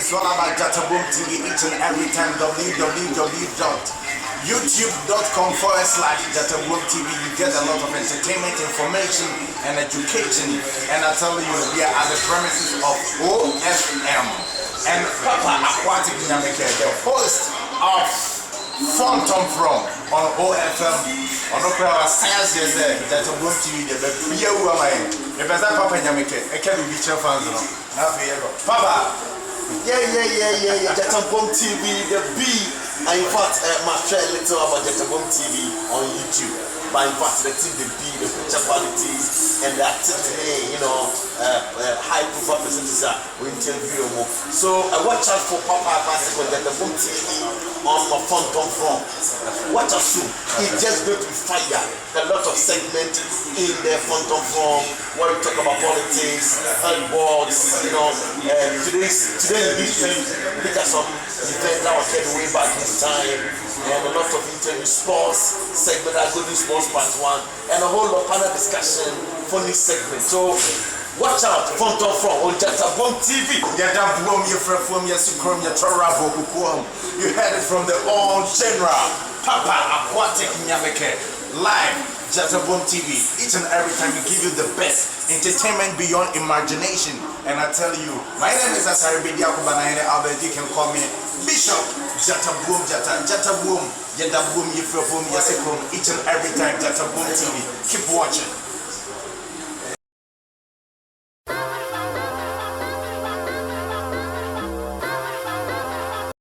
It's all about Gyatabuom TV each and every time. www.youtube.com/Gyatabuom TV. You get a lot of entertainment, information, and education. And I tell you, we are at the premises of OFM. And Papa Nyameke, the host of FONTOMFROM on OFM. On the science is there, Gyatabuom TV, the Pia Woman. The best Papa Nyameke, I can't be your fans. Papa, yeah. Gyatabuom TV, the B. In fact, my share a little about Gyatabuom TV on YouTube. But in fact, the team, the B, the picture qualities, and the activity, high profile presenters we interview more. So watch out for Papa Aquatic on Gyatabuom TV on my FONTOMFROM. Watch out soon. It's just going to fire a lot of segments in the FONTOMFROM where we talk about politics, health boards, today in history, look at some events that were carried way back in time, and a lot of interview sports segment that go to sports part 1, and a whole lot of panel discussion for this segment. So watch out, FONTOMFROM on Gyatabuom TV. Gyatabuom, your friend from your Sukrom, your Torabo, you heard it from the all general Papa Aquatic Nyameke live. Gyatabuom TV, each and every time we give you the best entertainment beyond imagination. And I tell you, my name is Asari Bidiakubanaine Albert. You can call me Bishop Gyatabuom, Gyatabuom, Gyatabuom, each and every time. Gyatabuom TV. Keep watching.